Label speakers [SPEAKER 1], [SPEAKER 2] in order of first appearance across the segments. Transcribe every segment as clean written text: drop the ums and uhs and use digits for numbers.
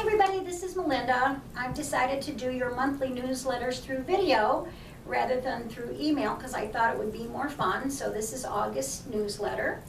[SPEAKER 1] everybody, this is Melinda. I've decided to do your monthly newsletters through video rather than through email because I thought it would be more fun. So this is August newsletter.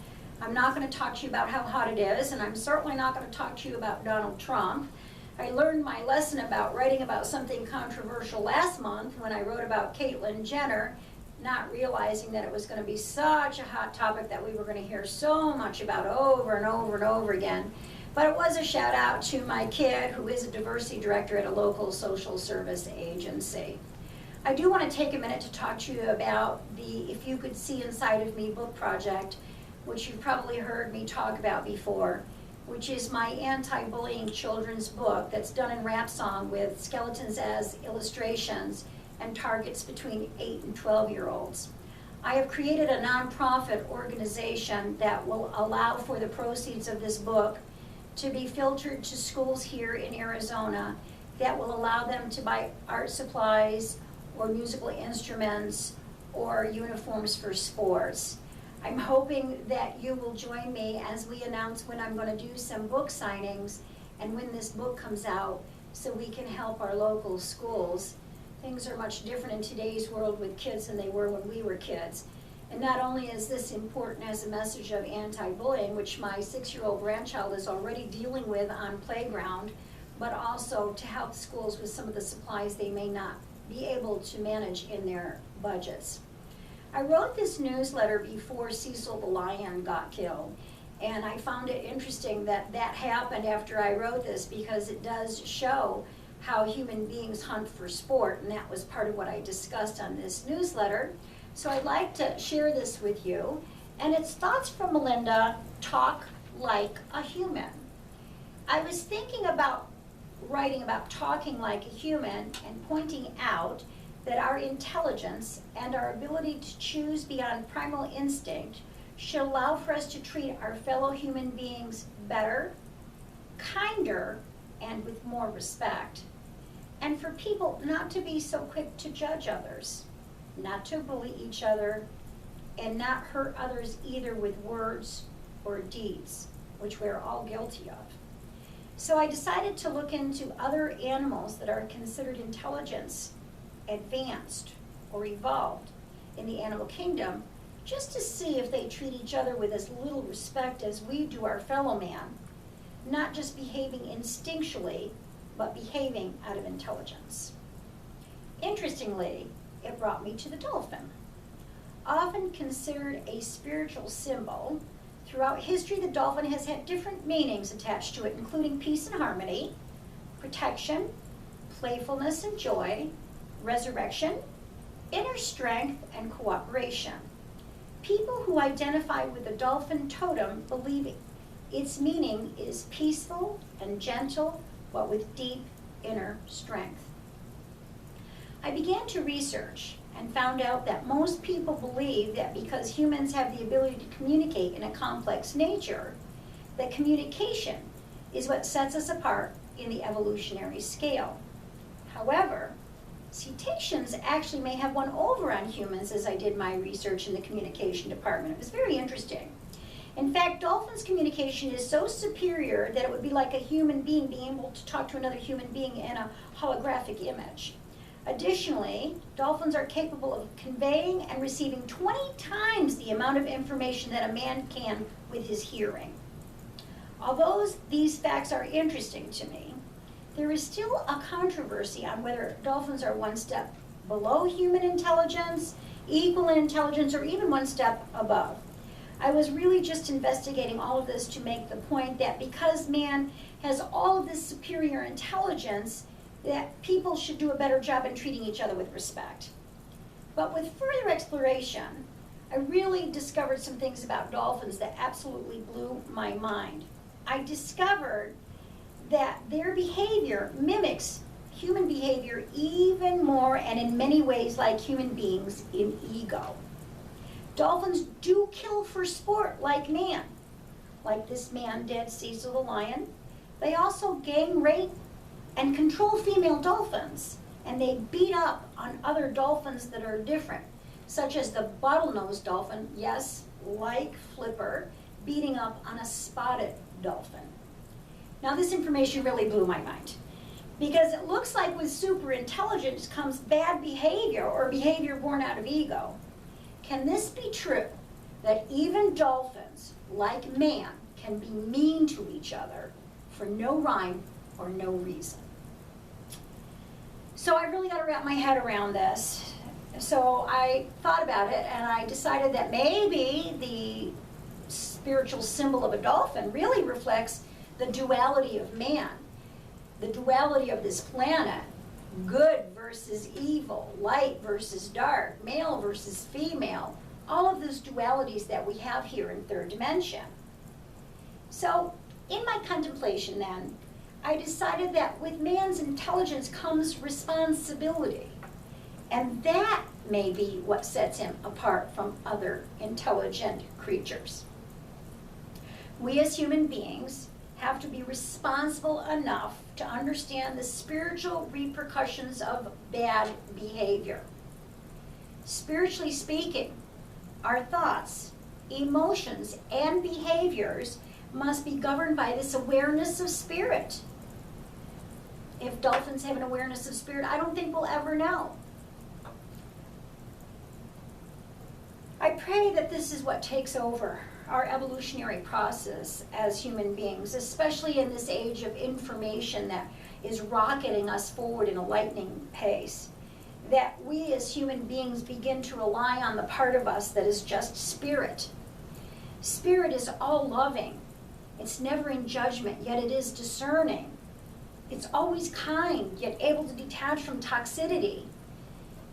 [SPEAKER 1] I'm not going to talk to you about how hot it is, and I'm certainly not going to talk to you about Donald Trump. I learned my lesson about writing about something controversial last month when I wrote about Caitlyn Jenner, not realizing that it was going to be such a hot topic that we were going to hear so much about over and over and over again. But it was a shout out to my kid who is a diversity director at a local social service agency. I do want to take a minute to talk to you about the If You Could See Inside of Me book project, which you've probably heard me talk about before, which is my anti-bullying children's book that's done in rap song with skeletons as illustrations and targets between 8 and 12-year-olds. I have created a nonprofit organization that will allow for the proceeds of this book to be filtered to schools here in Arizona that will allow them to buy art supplies or musical instruments or uniforms for sports. I'm hoping that you will join me as we announce when I'm going to do some book signings and when this book comes out so we can help our local schools. Things are much different in today's world with kids than they were when we were kids. And not only is this important as a message of anti-bullying, which my 6-year-old grandchild is already dealing with on playground, but also to help schools with some of the supplies they may not be able to manage in their budgets. I wrote this newsletter before Cecil the lion got killed, and I found it interesting that that happened after I wrote this because it does show how human beings hunt for sport, and that was part of what I discussed on this newsletter. So I'd like to share this with you, and it's Thoughts from Melinda, Talk Like a Human. I was thinking about writing about talking like a human and pointing out that our intelligence and our ability to choose beyond primal instinct should allow for us to treat our fellow human beings better, kinder, and with more respect. And for people not to be so quick to judge others, not to bully each other, and not hurt others either with words or deeds, which we're all guilty of. So I decided to look into other animals that are considered intelligence, advanced, or evolved in the animal kingdom, just to see if they treat each other with as little respect as we do our fellow man, not just behaving instinctually, but behaving out of intelligence. Interestingly, it brought me to the dolphin. Often considered a spiritual symbol, throughout history the dolphin has had different meanings attached to it, including peace and harmony, protection, playfulness and joy, resurrection, inner strength, and cooperation. People who identify with the dolphin totem believe its meaning is peaceful and gentle, but with deep inner strength. I began to research and found out that most people believe that because humans have the ability to communicate in a complex nature, that communication is what sets us apart in the evolutionary scale. However, cetaceans actually may have won over on humans as I did my research in the communication department. It was very interesting. In fact, dolphins' communication is so superior that it would be like a human being being able to talk to another human being in a holographic image. Additionally, dolphins are capable of conveying and receiving 20 times the amount of information that a man can with his hearing. Although these facts are interesting to me, there is still a controversy on whether dolphins are one step below human intelligence, equal in intelligence, or even one step above. I was really just investigating all of this to make the point that because man has all of this superior intelligence, that people should do a better job in treating each other with respect. But with further exploration, I really discovered some things about dolphins that absolutely blew my mind. I discovered that their behavior mimics human behavior even more and in many ways like human beings in ego. Dolphins do kill for sport like man, like this man did, Cecil the lion. They also gang rape and control female dolphins, and they beat up on other dolphins that are different, such as the bottlenose dolphin, yes, like Flipper, beating up on a spotted dolphin. Now this information really blew my mind, because it looks like with super intelligence comes bad behavior or behavior born out of ego. Can this be true, that even dolphins, like man, can be mean to each other for no rhyme or no reason? So I really got to wrap my head around this. So I thought about it, and I decided that maybe the spiritual symbol of a dolphin really reflects the duality of man, the duality of this planet, good versus evil, light versus dark, male versus female, all of those dualities that we have here in third dimension. So in my contemplation then, I decided that with man's intelligence comes responsibility. And that may be what sets him apart from other intelligent creatures. We as human beings have to be responsible enough to understand the spiritual repercussions of bad behavior. Spiritually speaking, our thoughts, emotions, and behaviors must be governed by this awareness of spirit. If dolphins have an awareness of spirit, I don't think we'll ever know. I pray that this is what takes over our evolutionary process as human beings, especially in this age of information that is rocketing us forward in a lightning pace, that we as human beings begin to rely on the part of us that is just spirit. Spirit is all loving. It's never in judgment, yet it is discerning. It's always kind, yet able to detach from toxicity.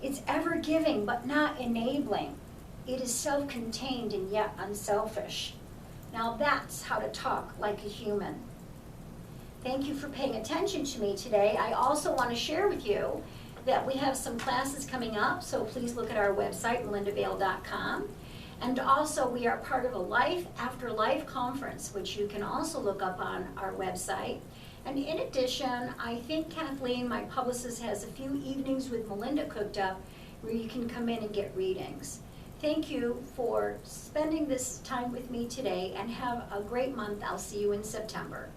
[SPEAKER 1] It's ever giving, but not enabling. It is self-contained and yet unselfish. Now that's how to talk like a human. Thank you for paying attention to me today. I also want to share with you that we have some classes coming up, so please look at our website, melindavail.com. And also we are part of a Life After Life conference, which you can also look up on our website. And in addition, I think Kathleen, my publicist, has a few evenings with Melinda cooked up where you can come in and get readings. Thank you for spending this time with me today, and have a great month. I'll see you in September.